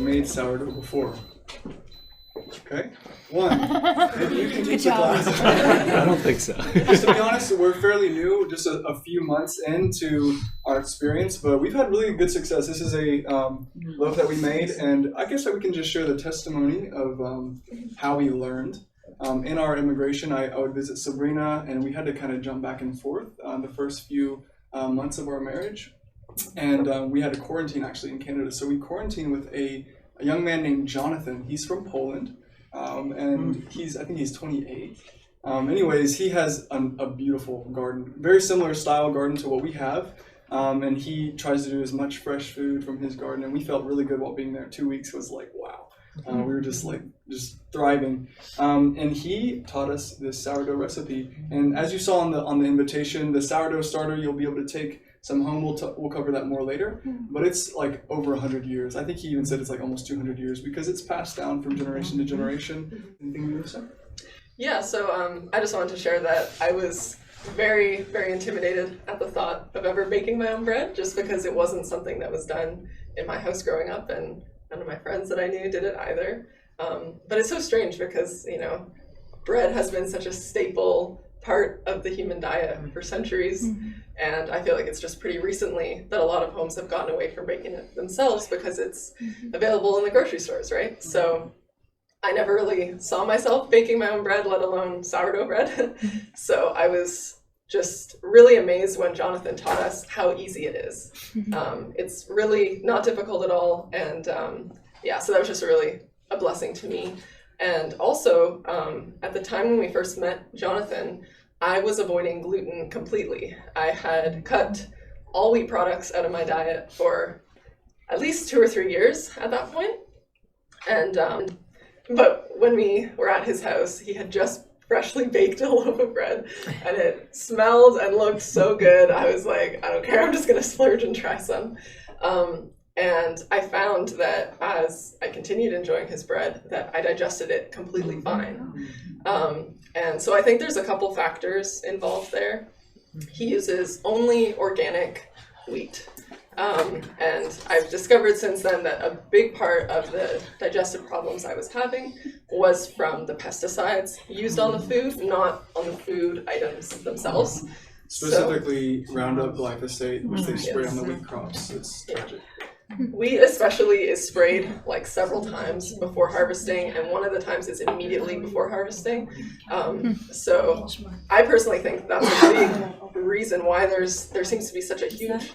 made sourdough before? Okay, one. Maybe you can teach the class. I don't think so. Just to be honest, we're fairly new, just a few months into our experience, but we've had really good success. This is a loaf that we made, and I guess that we can just share the testimony of how we learned. In our immigration, I would visit Sabrina, and we had to kind of jump back and forth the first few months of our marriage. And we had to quarantine actually in Canada. So we quarantined with a young man named Jonathan. He's from Poland, and I think he's 28. Anyways, he has a beautiful garden, very similar style garden to what we have. And he tries to do as much fresh food from his garden, and we felt really good while being there. 2 weeks was like, wow. We were just thriving. And he taught us this sourdough recipe. And as you saw on the invitation, the sourdough starter, you'll be able to take some home. We'll cover that more later. But it's like over 100 years. I think he even said it's like almost 200 years because it's passed down from generation to generation. Anything you want to say? Yeah, so I just wanted to share that I was very, very intimidated at the thought of ever baking my own bread, just because it wasn't something that was done in my house growing up, and none of my friends that I knew did it either. But it's so strange because, bread has been such a staple part of the human diet for centuries. And I feel like it's just pretty recently that a lot of homes have gotten away from baking it themselves because it's available in the grocery stores, right? So I never really saw myself baking my own bread, let alone sourdough bread. So I was just really amazed when Jonathan taught us how easy it is. It's really not difficult at all. And so that was just really a blessing to me. And also, at the time when we first met Jonathan, I was avoiding gluten completely. I had cut all wheat products out of my diet for at least 2 or 3 years at that point. And but when we were at his house, he had just freshly baked a loaf of bread, and it smelled and looked so good. I was like, I don't care, I'm just gonna splurge and try some. And I found that as I continued enjoying his bread, that I digested it completely fine. And so I think there's a couple factors involved there. He uses only organic wheat. And I've discovered since then that a big part of the digestive problems I was having was from the pesticides used on the food, not on the food items themselves. Specifically, Roundup, glyphosate, which they spray on the wheat crops. It's tragic. Wheat especially is sprayed like several times before harvesting, and one of the times is immediately before harvesting. So I personally think that's a big reason why there seems to be such a huge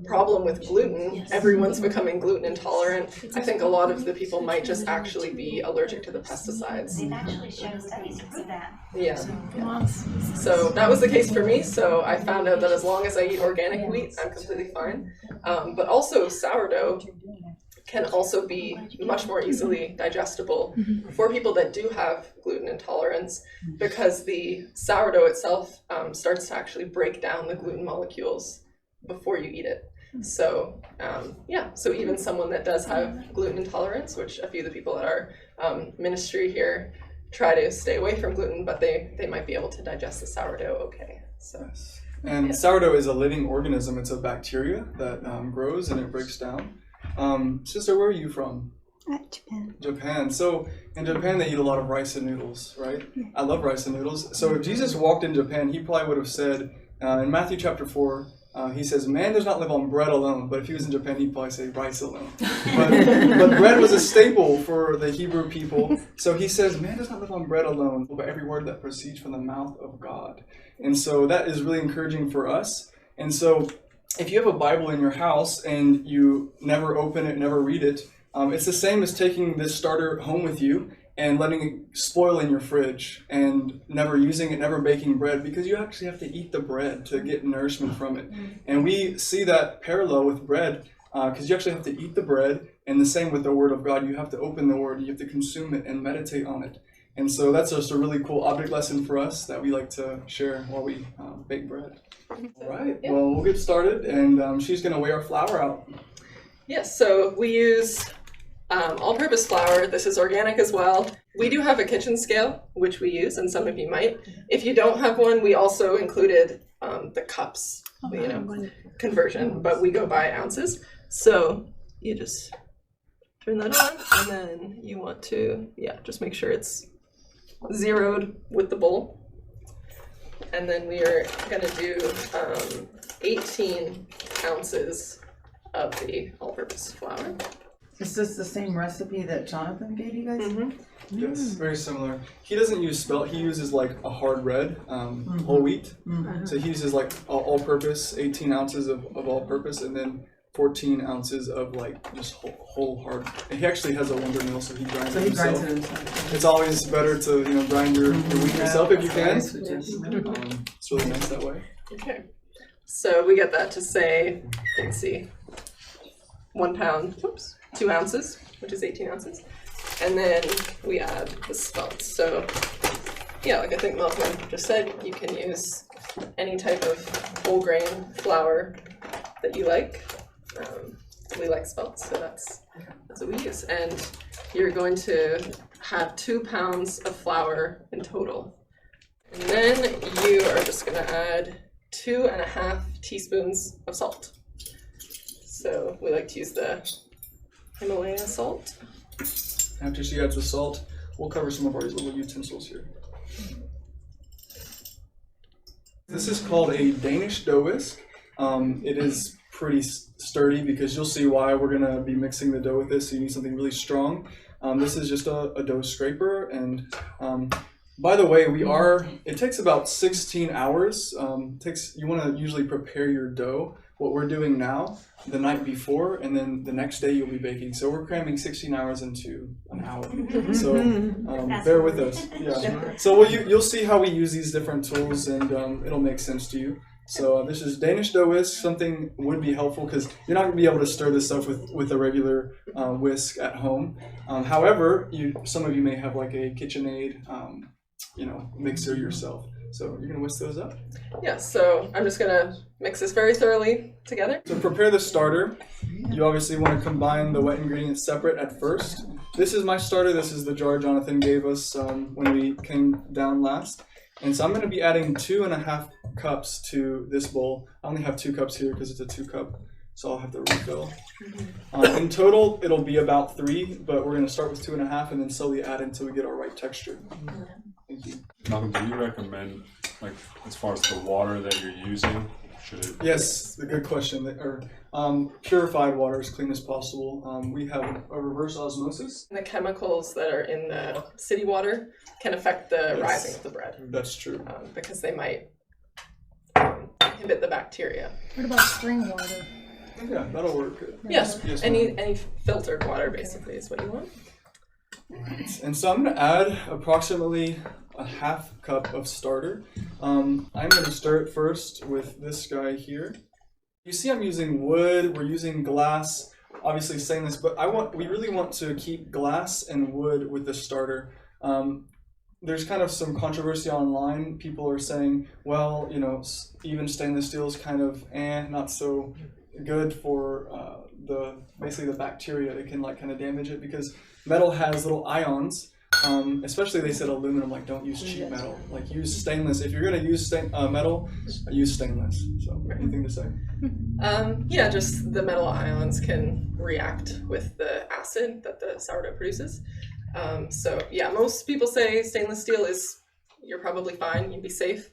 problem with gluten. Everyone's becoming gluten intolerant. I think a lot of the people might just actually be allergic to the pesticides. They've actually shown studies for that. Yeah. So that was the case for me. So I found out that as long as I eat organic wheat, I'm completely fine. But also sourdough can also be much more easily digestible for people that do have gluten intolerance, because the sourdough itself starts to actually break down the gluten molecules before you eat it. So so even someone that does have gluten intolerance, which a few of the people at our ministry here try to stay away from gluten, but they might be able to digest the sourdough okay. So. Yes. And sourdough is a living organism. It's a bacteria that grows and it breaks down. Sister, where are you from? Japan. Japan. So in Japan, they eat a lot of rice and noodles, right? Yeah. I love rice and noodles. So if Jesus walked in Japan, he probably would have said, in Matthew chapter 4, he says, man does not live on bread alone. But if he was in Japan, he'd probably say rice alone. But bread was a staple for the Hebrew people. So he says, man does not live on bread alone, but every word that proceeds from the mouth of God. And so that is really encouraging for us. And so if you have a Bible in your house and you never open it, never read it, it's the same as taking this starter home with you and letting it spoil in your fridge and never using it, never baking bread, because you actually have to eat the bread to get nourishment from it. And we see that parallel with bread, because you actually have to eat the bread, and the same with the Word of God. You have to open the Word, you have to consume it and meditate on it. And so that's just a really cool object lesson for us that we like to share while we bake bread. All right, well, we'll get started, and she's going to weigh our flour out. Yes, so we use all-purpose flour. This is organic as well. We do have a kitchen scale, which we use, and some of you might. If you don't have one, we also included the cups, conversion, but we go by ounces. So you just turn that on, and then you want to, just make sure it's zeroed with the bowl. And then we are going to do 18 ounces of the all-purpose flour. Is this the same recipe that Jonathan gave you guys? Mm-hmm. Yes, very similar. He doesn't use spelt. He uses like a hard red, whole wheat. So he uses like all-purpose, 18 ounces of all-purpose, and then 14 ounces of like just whole hard. And he actually has a Wonder Mill, so he grinds it himself. It's always better to grind your wheat yourself if you can. It's really nice that way. Okay, so we get that to say, let's see, 1 pound, 2 ounces, which is 18 ounces. And then we add the spelt. So yeah, like I think Malcolm just said, you can use any type of whole grain flour that you like. We like spelt, so that's what we use. And you're going to have 2 pounds of flour in total. And then you are just going to add 2.5 teaspoons of salt. So we like to use the Himalaya salt. After she adds the salt, we'll cover some of our little utensils here. This is called a Danish dough whisk. It is pretty sturdy because you'll see why we're going to be mixing the dough with this. So you need something really strong. This is just a dough scraper. And by the way, it takes about 16 hours. You want to usually prepare your dough. What we're doing now, the night before, and then the next day you'll be baking. So we're cramming 16 hours into an hour. So bear with us. Yeah. So you'll see how we use these different tools, and it'll make sense to you. So this is Danish dough whisk. Something would be helpful because you're not going to be able to stir this stuff with a regular whisk at home. However, some of you may have like a KitchenAid, mixer yourself. So you're going to whisk those up? Yeah, so I'm just going to mix this very thoroughly together. To prepare the starter, you obviously want to combine the wet ingredients separate at first. This is my starter. This is the jar Jonathan gave us when we came down last. And so I'm going to be adding 2.5 cups to this bowl. I only have 2 cups here because it's a 2-cup, so I'll have to refill. In total, it'll be about 3, but we're going to start with 2.5 and then slowly add until we get our right texture. Thank you. Malcolm, do you recommend, like, as far as the water that you're using, should it? Yes, a good question. Purified water as clean as possible. We have a reverse osmosis. The chemicals that are in the city water can affect the rising of the bread. That's true. Because they might inhibit the bacteria. What about spring water? Yeah, that'll work. Yes, any filtered water basically is what you want. Right. And so I'm going to add approximately a 1/2 cup of starter. I'm going to stir it first with this guy here. You see I'm using wood, we're using glass, obviously stainless, but we really want to keep glass and wood with the starter. There's kind of some controversy online. People are saying, well, even stainless steel is kind of not so good for basically the bacteria. It can kind of damage it because metal has little ions. Especially they said aluminum, don't use cheap metal. Use stainless. If you're going to use metal, use stainless. So anything to say? Yeah, just the metal ions can react with the acid that the sourdough produces. So yeah, most people say stainless steel you're probably fine, you'd be safe.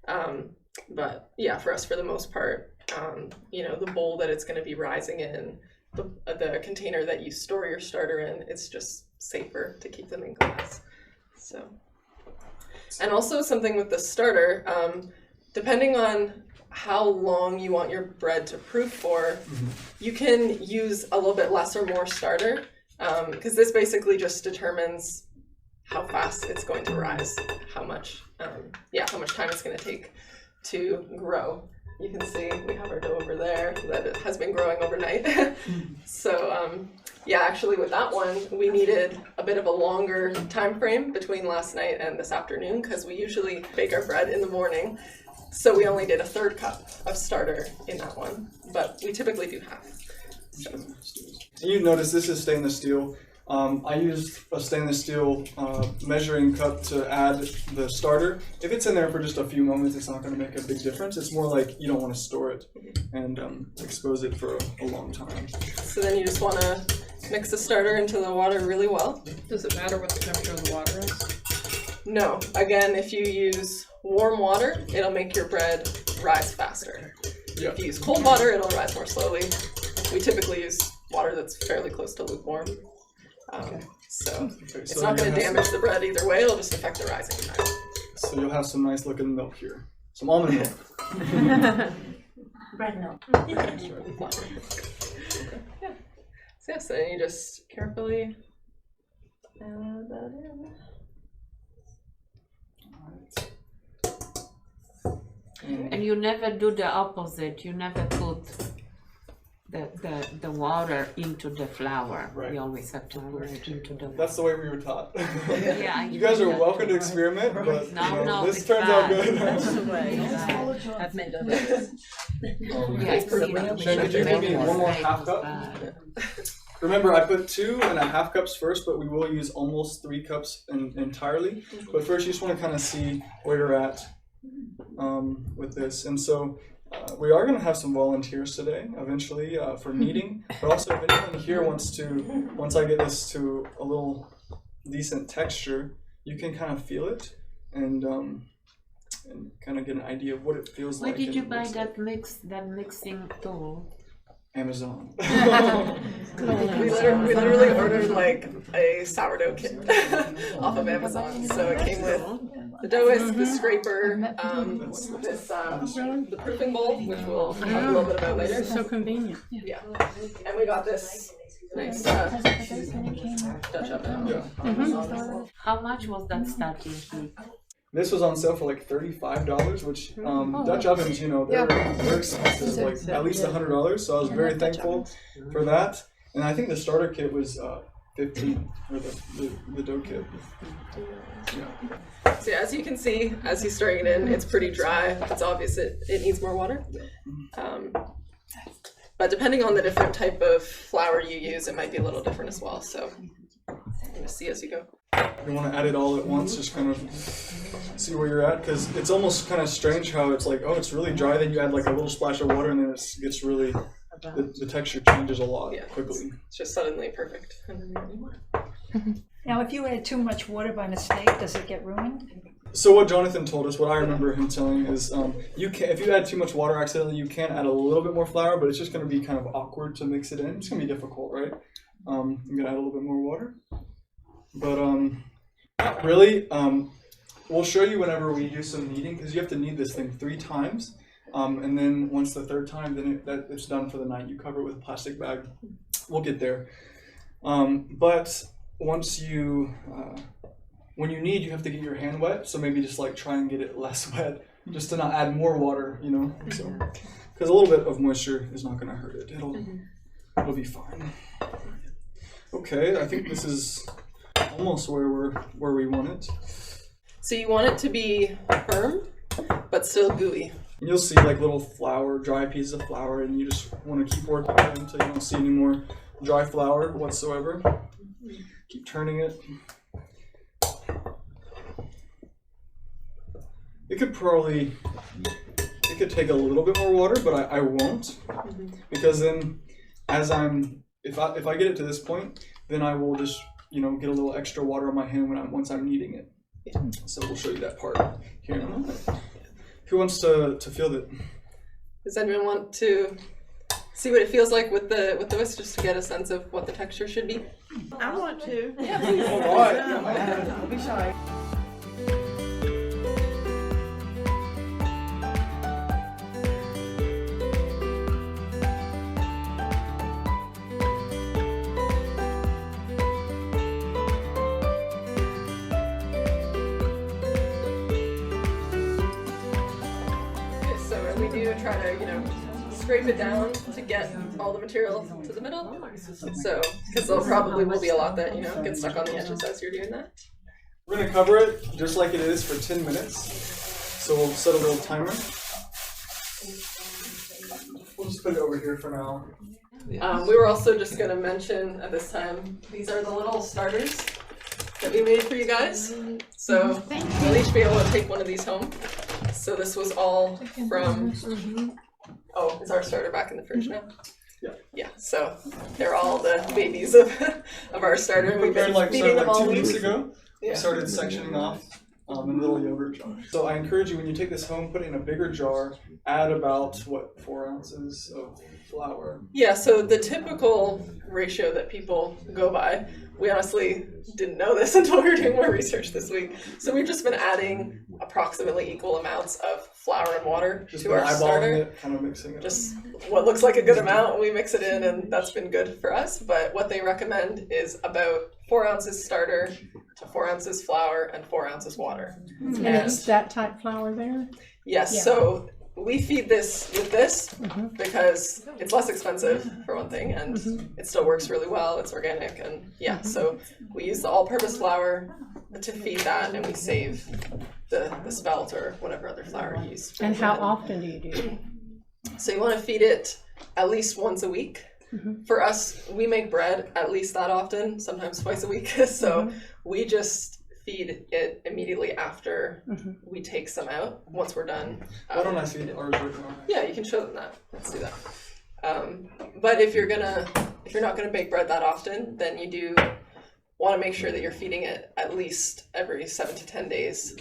But yeah, for us, for the most part, the bowl that it's going to be rising in, the container that you store your starter in, it's just safer to keep them in glass. So, and also something with the starter, depending on how long you want your bread to proof for, you can use a little bit less or more starter, because this basically just determines how fast it's going to rise, how much time it's going to take to grow. You can see we have our dough over there that it has been growing overnight. So actually with that one, we needed a bit of a longer time frame between last night and this afternoon because we usually bake our bread in the morning. So we only did a 1/3 cup of starter in that one, but we typically do half. So. You notice this is stainless steel. I used a stainless steel measuring cup to add the starter. If it's in there for just a few moments, it's not going to make a big difference. It's more like you don't want to store it and expose it for a long time. So then you just want to mix the starter into the water really well. Does it matter what the temperature of the water is? No, again, if you use warm water, it'll make your bread rise faster. Yeah. If you use cold water, it'll rise more slowly. We typically use water that's fairly close to lukewarm. So it's not going to damage the bread either way, it'll just affect the rising time. So you'll have some nice looking milk here. Some almond milk. Bread milk. So yes, then you just carefully add that in. And you never do the opposite. You never put the water into the flour. Right. You always have to put it into the water. That's the way we were taught. Yeah, You guys are welcome to experiment, but No, this it's turns out bad. good. That's the way. I've made it. Yeah, it's Shannon, did you give me one more half cup? Remember, I put 2.5 cups first, but we will use almost 3 cups entirely. But first, you just want to kind of see where you're at with this. And so we are going to have some volunteers today, eventually, for kneading. But also, if anyone here wants to, once I get this to a little decent texture, you can kind of feel it and kind of get an idea of what it feels Where like. did and you it buy looks like. that mixing tool? Amazon. We literally ordered like a sourdough kit off of Amazon. So it came with the dough whisk, the scraper, the proofing bowl, which we'll talk a little bit about later. So convenient. Yeah, and we got this nice Dutch oven. Yeah. How much was that starting heat? This was on sale for like $35, which Dutch ovens, they're expensive, like at least $100. So I was very thankful for that. And I think the starter kit was $15, or the dough kit. Yeah. So yeah, as you can see, as he's stirring it in, it's pretty dry. It's obvious it needs more water. But depending on the different type of flour you use, it might be a little different as well. So I'm gonna see as you go. You want to add it all at once, just kind of see where you're at, because it's almost kind of strange how it's like, oh, it's really dry, then you add like a little splash of water, and then it gets really, the texture changes a lot quickly. It's just suddenly perfect. Now, if you add too much water by mistake, does it get ruined? So what Jonathan told us, what I remember him telling is, if you add too much water accidentally, you can add a little bit more flour, but it's just going to be kind of awkward to mix it in. It's going to be difficult, right? I'm going to add a little bit more water. But not really. We'll show you whenever we do some kneading, because you have to knead this thing 3 times. And then once the 3rd time, then it's done for the night. You cover it with a plastic bag. We'll get there. But once when you knead, you have to get your hand wet. So maybe just like try and get it less wet, just to not add more water, So, because a little bit of moisture is not going to hurt it. It'll be fine. Okay, I think this is almost where we want it. So you want it to be firm, but still gooey. And you'll see like little dry pieces of flour, and you just want to keep working it until you don't see any more dry flour whatsoever. Keep turning it. It could take a little bit more water, but I won't, because then if I get it to this point, then I will just get a little extra water on my hand once I'm kneading it. So we'll show you that part here in a moment. Who wants to feel it? Does anyone want to see what it feels like with the whisk, just to get a sense of what the texture should be? I want to. Yeah, please. All right. Don't be shy. Try to, scrape it down to get all the material to the middle. So, because there probably will be a lot that, get stuck on the edges as you're doing that. We're going to cover it just like it is for 10 minutes. So we'll set a little timer. We'll just put it over here for now. We were also just going to mention at this time, these are the little starters that we made for you guys. So you'll each be able to take one of these home. So this was all from, is our starter back in the fridge now? Yeah, so they're all the babies of our starter. and We've We've been been like feeding them started like all 2 weeks week. ago. Yeah. We started sectioning off in little yogurt jars. So I encourage you when you take this home, put it in a bigger jar. Add about 4 ounces of flour. Yeah, so the typical ratio that people go by, we honestly didn't know this until we were doing more research this week. So we've just been adding approximately equal amounts of flour and water Just to been our eyeballing starter. it, kind of mixing it. Just what looks like a good amount, we mix it in, and that's been good for us. But what they recommend is about 4 ounces starter to 4 ounces flour and 4 ounces water. And it's that type flour there? Yes, Yeah. so we feed this with this because it's less expensive for one thing, and it still works really well. It's organic, and yeah, so we use the all-purpose flour to feed that, and we save the spelt or whatever other flour you use. And how often do you do that? So you want to feed it at least once a week. For us, we make bread at least that often, sometimes twice a week. So we just feed it immediately after we take some out, once we're done. Why don't I feed ours right now? Yeah, you can show them that. Let's do that. But if you're not gonna bake bread that often, then you do want to make sure that you're feeding it at least every 7 to 10 days.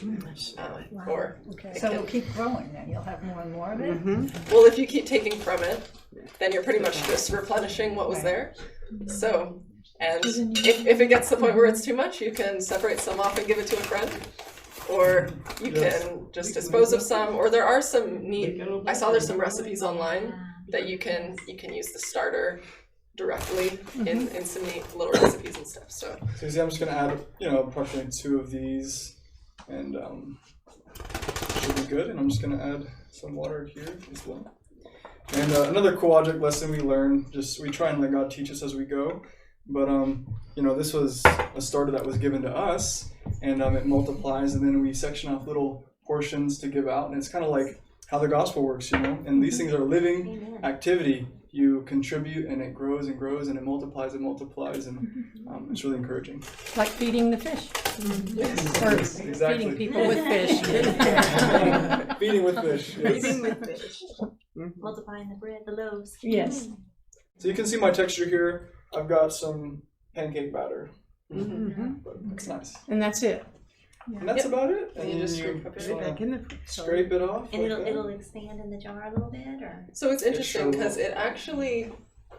Or it So can- it'll keep growing then, you'll have more and more of it? well, if you keep taking from it, then you're pretty much just replenishing what was there. So, and if it gets to the point where it's too much, you can separate some off and give it to a friend. Or you can just dispose of some, or there are some neat, I saw there's some recipes online that you can use the starter directly in some neat little recipes and stuff. So So you see, I'm just gonna add, approximately 2 of these, and should be good. And I'm just gonna add some water here as well. And another cool object lesson we learn, we try and let God teach us as we go. But this was a starter that was given to us, and it multiplies, and then we section off little portions to give out, and it's kind of like how the gospel works, And these things are living activity. You contribute, and it grows and grows, and it multiplies, and it's really encouraging. Like feeding the fish? Or Exactly. feeding people with fish? Feeding with fish. Yes. Multiplying the bread, the loaves. Yes. So you can see my texture here. I've got some pancake batter. But it's nice. And that's it? And that's about it. And you just scrape up your Back in the scrape it off. And like it'll that. expand in the jar a little bit, or? So it's interesting sure because will. it actually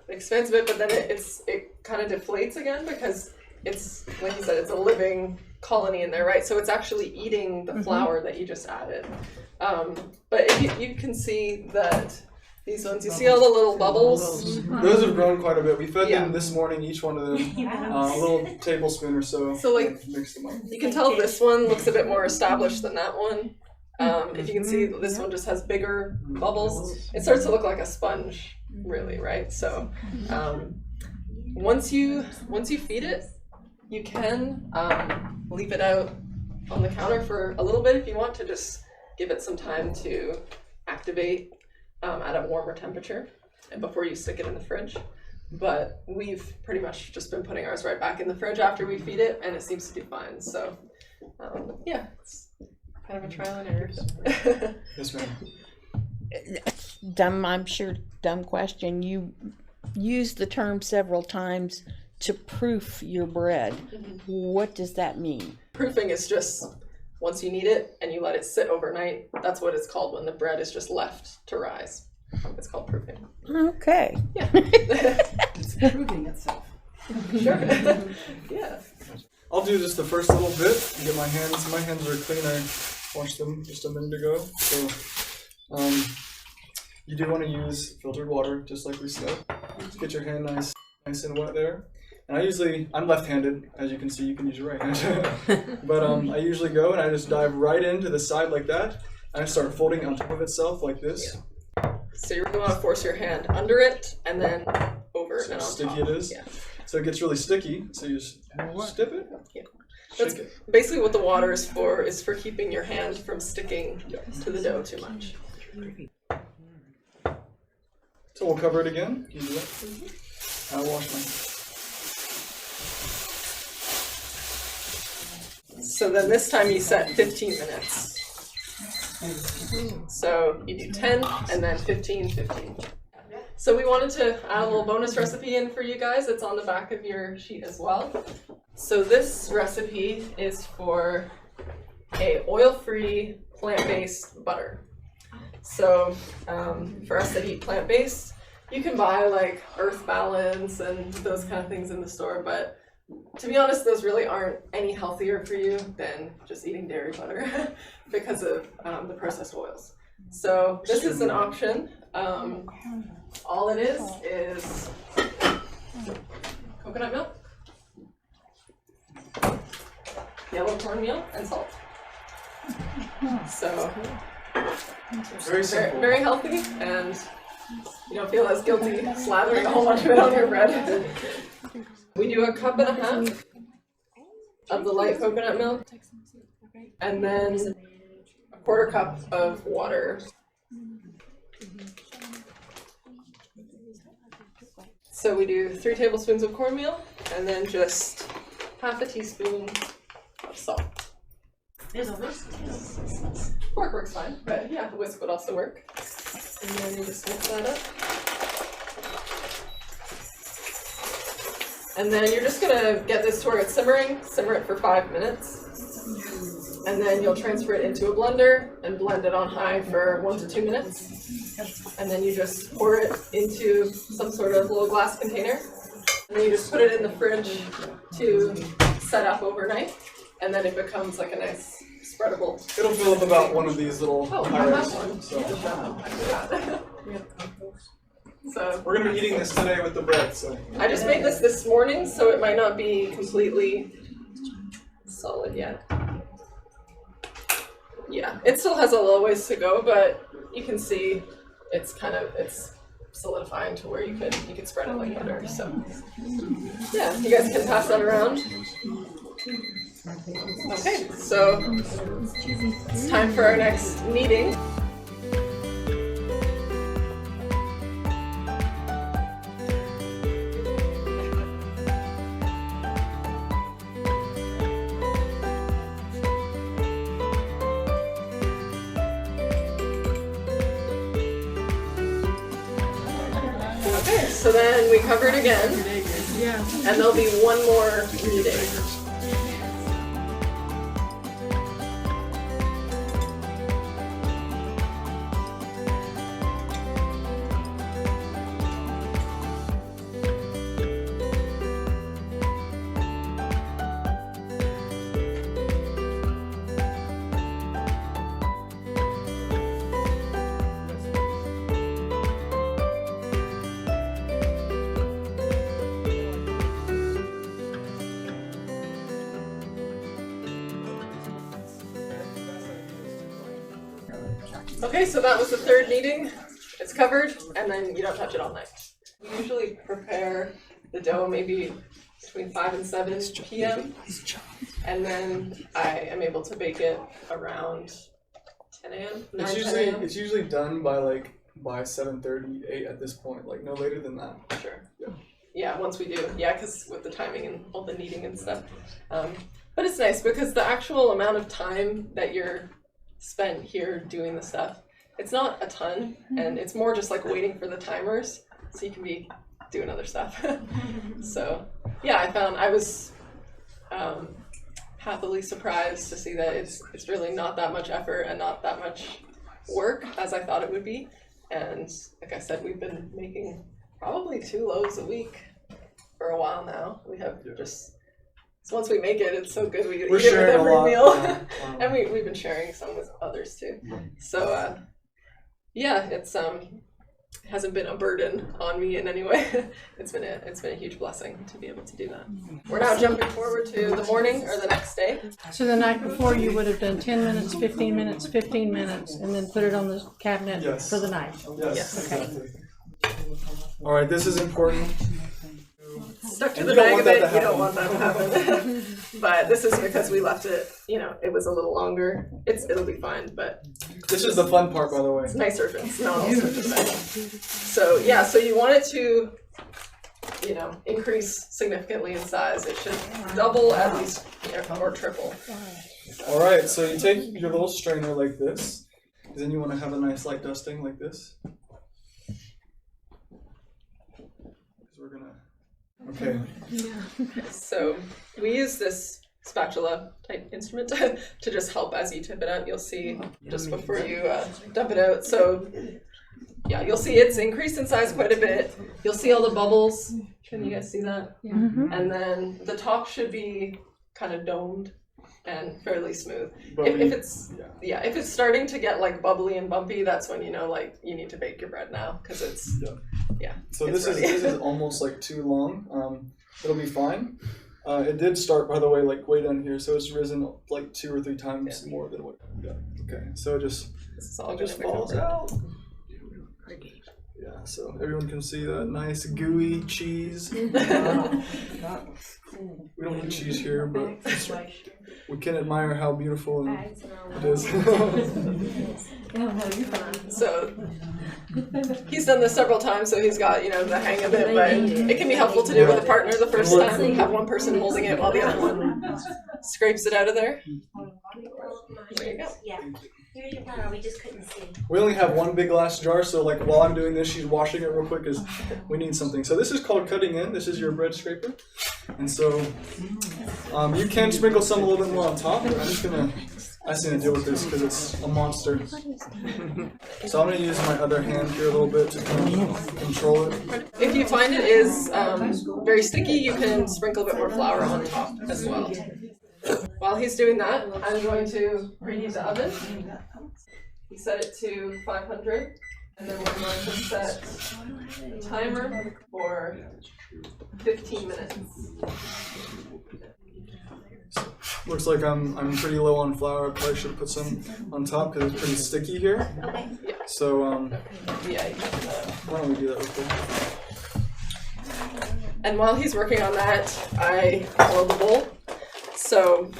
expands a bit, but then it kind of deflates again because it's, like you said, it's a living colony in there, right? So it's actually eating the flour that you just added. But if you can see that these ones, you see all the little bubbles? Those have grown quite a bit. We fed Yeah. them this morning, each one of them, a little tablespoon or so. So, like, mix them up. You can tell this one looks a bit more established than that one. If you can see, this one just has bigger bubbles. It starts to look like a sponge, really, right? So once you feed it, you can leave it out on the counter for a little bit if you want to just give it some time to activate at a warmer temperature and before you stick it in the fridge. But we've pretty much just been putting ours right back in the fridge after we feed it, and it seems to do fine. So yeah, it's kind of a trial and error. Yes, ma'am. Dumb question. You used the term several times to proof your bread. What does that mean? Proofing is just once you knead it and you let it sit overnight. That's what it's called when the bread is just left to rise. It's called proofing. Okay. Yeah. It's proving itself. Sure. Yeah. I'll do just the first little bit to get my hands. My hands are clean. I washed them just a minute ago. So you do want to use filtered water, just like we said. Just get your hand nice and wet there. And I'm left-handed, as you can see. You can use your right hand. But I usually go and I just dive right into the side like that. And I start folding on top of itself like this. So you really want to force your hand under it and then over So and on sticky top. it is. Yeah. So it gets really sticky. So you just dip it. Yeah. Shake That's it. basically what the water is for keeping your hand from sticking to the dough too much. So we'll cover it again. Can you do that? I'll wash my hands. So then this time you set 15 minutes. So you do 10 and then 15, 15. So we wanted to add a little bonus recipe in for you guys. It's on the back of your sheet as well. So this recipe is for a oil-free, plant-based butter. So for us that eat plant-based, you can buy like Earth Balance and those kind of things in the store, but to be honest, those really aren't any healthier for you than just eating dairy butter because of the processed oils. So this is an option. All it is coconut milk, yellow cornmeal, and salt. So Very simple. very healthy, and you don't feel as guilty slathering a whole bunch of it on your bread. We do 1.5 cups of the light coconut milk, and then 1/4 cup of water. So we do 3 tablespoons of cornmeal, and then just 1/2 teaspoon of salt. There's a whisk. Fork works fine, but yeah, the whisk would also work. And then you just mix that up. And then you're just gonna get this to where it's simmering, simmer it for 5 minutes. And then you'll transfer it into a blender and blend it on high for 1 to 2 minutes. And then you just pour it into some sort of little glass container. And then you just put it in the fridge to set up overnight. And then it becomes like a nice spreadable. It'll fill up about one of these little Oh, I tires. have one. So I forgot. So we're gonna be eating this today with the bread. So I just made this morning, so it might not be completely solid yet. Yeah, it still has a little ways to go, but you can see it's solidifying to where you could spread it like butter. So yeah, you guys can pass that around. Okay, so it's time for our next meeting. Okay, so then we cover it again, and there'll be one more meeting. Okay, so that was the 3rd meeting. It's covered, and then you don't touch it all night. We usually prepare the dough maybe between 5 and 7 p.m. And then I am able to bake it around 10 a.m. 9, 10 a.m. It's usually done by 7:30, 8 at this point. Like no later than that. Sure. Yeah, once we do. Yeah, because with the timing and all the kneading and stuff. But it's nice because the actual amount of time that you're spent here doing the stuff, it's not a ton, and it's more just like waiting for the timers so you can be doing other stuff. So yeah, I was happily surprised to see that it's really not that much effort and not that much work as I thought it would be. And like I said, we've been making probably 2 loaves a week for a while now. We have so once we make it, it's so good. We eat it with every meal. And we've been sharing some with others too. So yeah, it's hasn't been a burden on me in any way. It's been a huge blessing to be able to do that. We're now jumping forward to the morning or the next day. So the night before you would have done 10 minutes, 15 minutes, 15 minutes, and then put it on the cabinet Yes. for the night. Yes. Okay. Exactly. All right, this is important. Stuck to And the you don't bag want of that it, to you don't want that to happen. But this is because we left it, it was a little longer. It'll be fine, but This is the fun part, by the way. it's nicer if it's not all sorts of bad. So yeah, so you want it to, increase significantly in size. It should double at least, or triple. All right, so you take your little strainer like this, then you want to have a nice light dusting like this. Okay. So we use this spatula type instrument to just help as you tip it out. You'll see just before you dump it out. So yeah, you'll see it's increased in size quite a bit. You'll see all the bubbles. Can you guys see that? Yeah. Mm-hmm. And then the top should be kind of domed and fairly smooth. But If it's if it's starting to get like bubbly and bumpy, that's when you know like you need to bake your bread now because it's So it's this is almost like too long. It'll be fine. It did start, by the way, like way down here, so it's risen like 2 or 3 times more than what. Yeah. Okay. So this is all it just gonna falls become out. Yeah. So everyone can see that nice gooey cheese. We don't eat cheese here, but we can admire how beautiful it is. So he's done this several times, so he's got the hang of it. But it can be helpful to do with a partner the first time. Have one person holding it while the other one scrapes it out of there. There you go. Yeah. Here's your flour, we just couldn't see. We only have one big glass jar, so like while I'm doing this, she's washing it real quick because we need something. So this is called cutting in. This is your bread scraper, and so you can sprinkle some a little bit more on top. But I'm just gonna deal with this because it's a monster. So I'm gonna use my other hand here a little bit to kind of control it. If you find it is very sticky, you can sprinkle a bit more flour on top as well. While he's doing that, I'm going to preheat the oven. We set it to 500, and then we're going to set the timer for 15 minutes. Looks like I'm pretty low on flour. I probably should put some on top because it's pretty sticky here. So Yeah, you can do that. why don't we do that real quick? And while he's working on that, I oil the bowl. So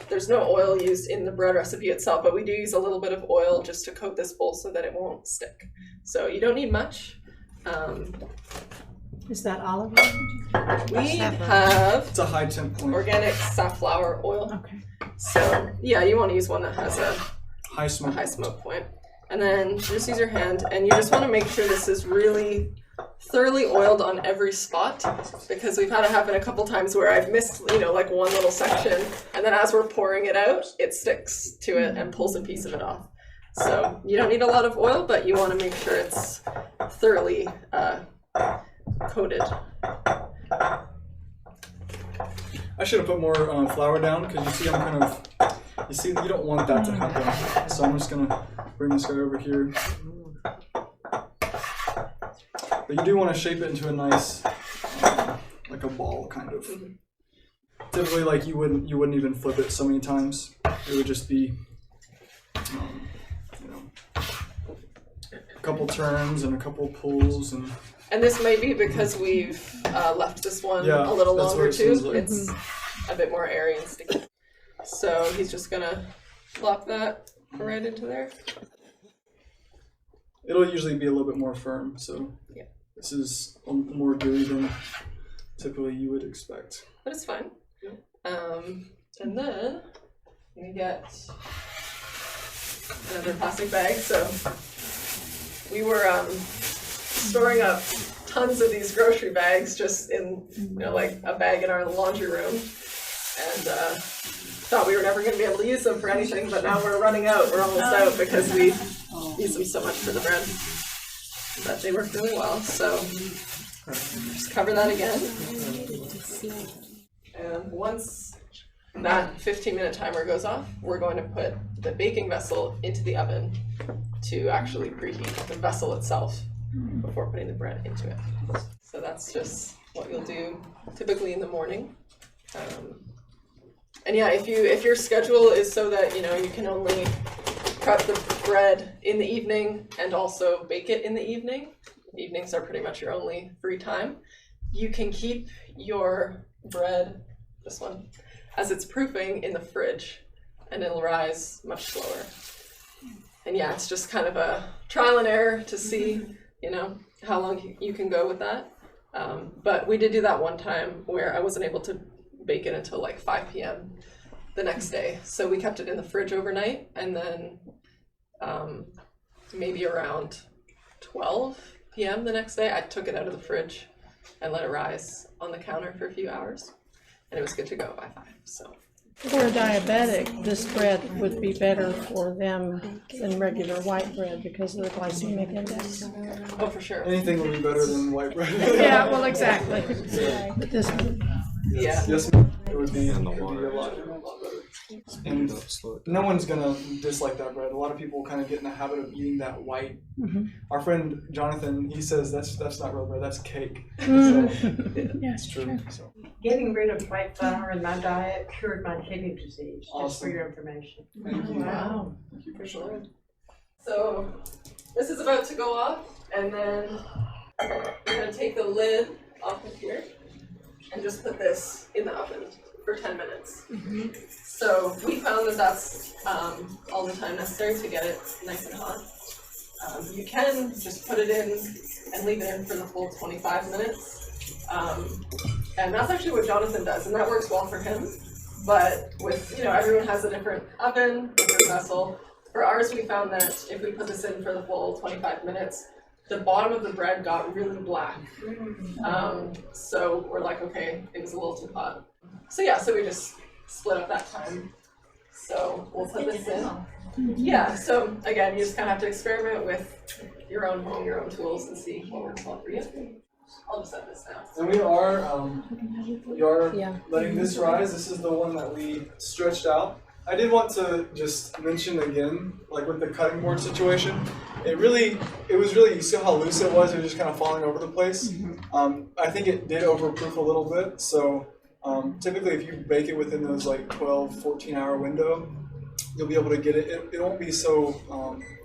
there's no oil used in the bread recipe itself, but we do use a little bit of oil just to coat this bowl so that it won't stick. So you don't need much. Is that olive oil? We have It's a high temp point. organic safflower oil. Okay. So yeah, you want to use one that has a High smoke. high smoke point. And then just use your hand, and you just want to make sure this is really thoroughly oiled on every spot, because we've had it happen a couple times where I've missed, like one little section, and then as we're pouring it out, it sticks to it and pulls a piece of it off. So you don't need a lot of oil, but you want to make sure it's thoroughly coated. I should have put more flour down because you see you don't want that to happen. So I'm just gonna bring this guy over here. But you do want to shape it into a nice, like a ball kind of. Typically, like you wouldn't even flip it so many times. It would just be, a couple turns and a couple pulls and. And this may be because we've left this one Yeah, a little that's what longer it seems too. like. It's a bit more airy and sticky. So he's just gonna plop that right into there. It'll usually be a little bit more firm, so Yeah. this is more gooey than typically you would expect. But it's fine. And then we get another plastic bag. So we were storing up tons of these grocery bags just in, like a bag in our laundry room, and thought we were never going to be able to use them for anything, but now we're running out. We're almost out because we use them so much for the bread. But they work really well, so just cover that again. And once that 15-minute timer goes off, we're going to put the baking vessel into the oven to actually preheat the vessel itself before putting the bread into it. So that's just what you'll do typically in the morning. And yeah, if your schedule is so that you can only prep the bread in the evening and also bake it in the evening, evenings are pretty much your only free time, you can keep your bread, this one, as it's proofing in the fridge, and it'll rise much slower. And yeah, it's just kind of a trial and error to see how long you can go with that. But we did do that one time where I wasn't able to bake it until like 5 p.m. the next day. So we kept it in the fridge overnight, and then maybe around 12 p.m. the next day, I took it out of the fridge and let it rise on the counter for a few hours. And it was good to go by 5, so. For a diabetic, this bread would be better for them than regular white bread because of the glycemic index. Oh, for sure. Anything would be better than white bread. Yeah, well, exactly. But this would, Yeah. Yes, it would be, And the it would be water. a lot better. And no one's gonna dislike that bread. A lot of people kind of get in the habit of eating that white. Our friend Jonathan, he says that's not real bread, that's cake. So, yeah, it's true. So. Getting rid of white flour in my diet cured my kidney disease, just for Awesome. your information. Thank you. Wow. Thank you For sure. So this is about to go off, and then we're gonna take the lid off of here and just put this in the oven for 10 minutes. So we found that that's all the time necessary to get it nice and hot. You can just put it in and leave it in for the full 25 minutes. And that's actually what Jonathan does, and that works well for him. But with, everyone has a different oven, different vessel. For ours, we found that if we put this in for the full 25 minutes, the bottom of the bread got really black. So we're like, okay, it was a little too hot. So yeah, so we just split up that time. So we'll put this in. Yeah, so again, you just kind of have to experiment with your own home, your own tools, and see what works well for you. I'll just set this now. And we are letting this rise. This is the one that we stretched out. I did want to just mention again, like with the cutting board situation, it was really, you see how loose it was? It was just kind of falling over the place. I think it did overproof a little bit. So typically if you bake it within those like 12, 14-hour window, you'll be able to get it. It won't be so,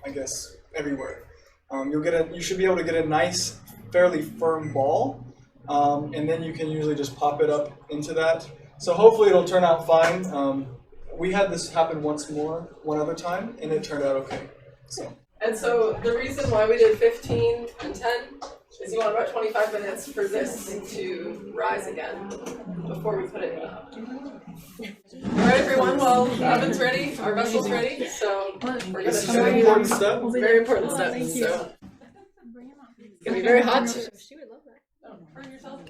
I guess, everywhere. You should be able to get a nice, fairly firm ball, and then you can usually just pop it up into that. So hopefully it'll turn out fine. We had this happen one other time, and it turned out okay. And so the reason why we did 15 and 10 is you want about 25 minutes for this to rise again before we put it in the oven. All right, everyone, well, the oven's ready, our vessel's ready, so we're going to This is show an you. important step. It's a very important step, so it's going to be very hot. She would love that. Oh, burn yourself.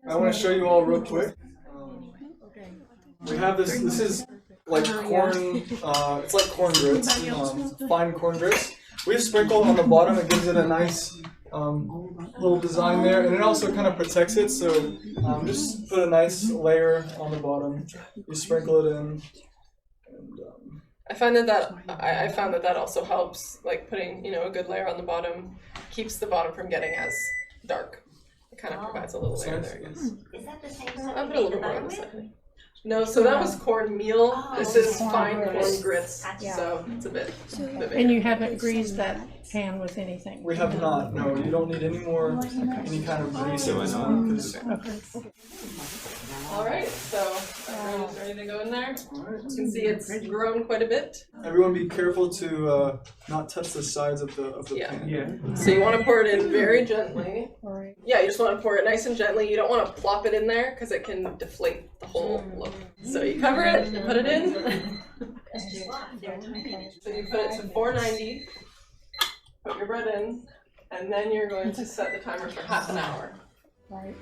I want to show you all real quick. We have this. This is like corn. It's like corn grits, fine corn grits. We sprinkle on the bottom. It gives it a nice little design there, and it also kind of protects it. So just put a nice layer on the bottom. You sprinkle it in. And, I found that also helps, like putting a good layer on the bottom keeps the bottom from getting as dark. It kind of provides a little layer there, I guess. Is that the same stuff I'll you put a made little the more butter on the with? side. No, so that was cornmeal. This is fine corn grits, Gotcha. so it's a bit bigger. and you haven't greased that pan with anything. we have not. No, you don't need any more any kind of grease in this one. 'Cause- Okay. All right, so everyone's ready to go in there. all right. You can see it's grown quite a bit. Everyone, be careful to not touch the sides of the pan. Yeah. So you want to pour it in very gently. All right. Yeah, you just want to pour it nice and gently. You don't want to plop it in there because it can deflate the whole loaf. So you cover it, you put it in. So you put it to 490, put your bread in, and then you're going to set the timer for half an hour. Right.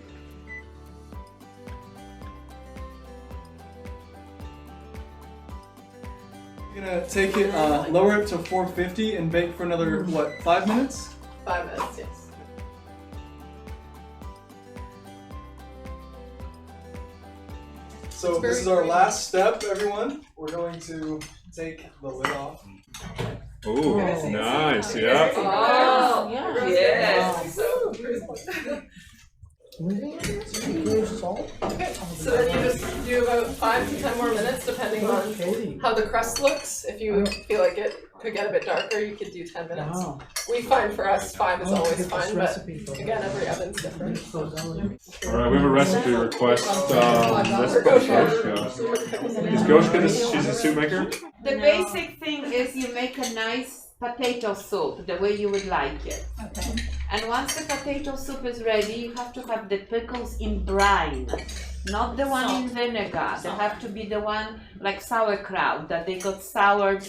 You're gonna take it, lower it to 450 and bake for another, 5 minutes? 5 minutes, yes. So this is our last step, everyone. We're going to take the lid off. Ooh, nice, yeah. Oh, Yeah. yes. So, so then you just do about 5 to 10 more minutes, depending on how the crust looks. If you feel like it could get a bit darker, you could do 10 minutes. We find for us 5 is always fine, but again, every oven's different. All right, we have a recipe request. Recipe from Goshka. Is Goshka, she's a soup maker? The basic thing is you make a nice potato soup the way you would like it. Okay. And once the potato soup is ready, you have to have the pickles in brine, not the one in vinegar. They have to be the one like sauerkraut, that they got soured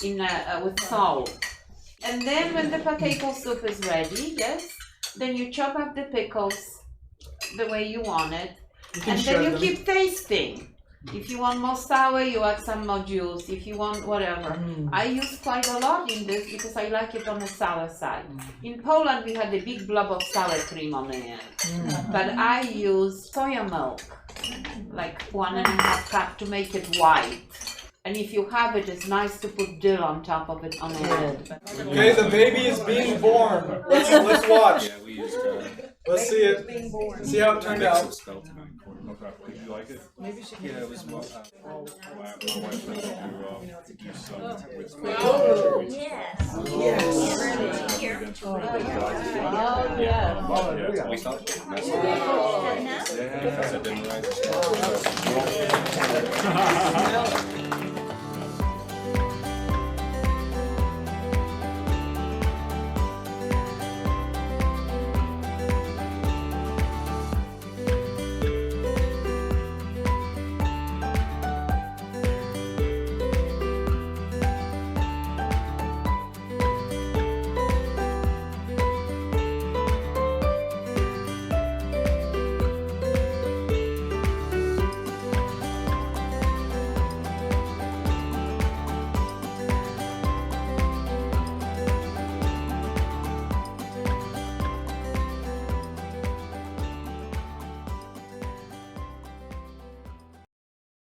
with salt. And then when the potato soup is ready, yes, then you chop up the pickles the way you want it, and then you keep tasting. If you want more sour, you add some more juice. If you want whatever. I use quite a lot in this because I like it on the sour side. In Poland, we had a big blob of sour cream on the end. But I use soya milk, like 1.5 cup to make it white. And if you have it, it's nice to put dill on top of it on the end. Okay, the baby is being born. Let's watch. Yeah, we used Let's see it. See how it turned out. Okay, did you like it? Maybe she can. Yeah, it was well. My wife went to do some with Oh, yes. Yes. Here. Yeah, we thought it was Enough? yeah, because I didn't write the stuff.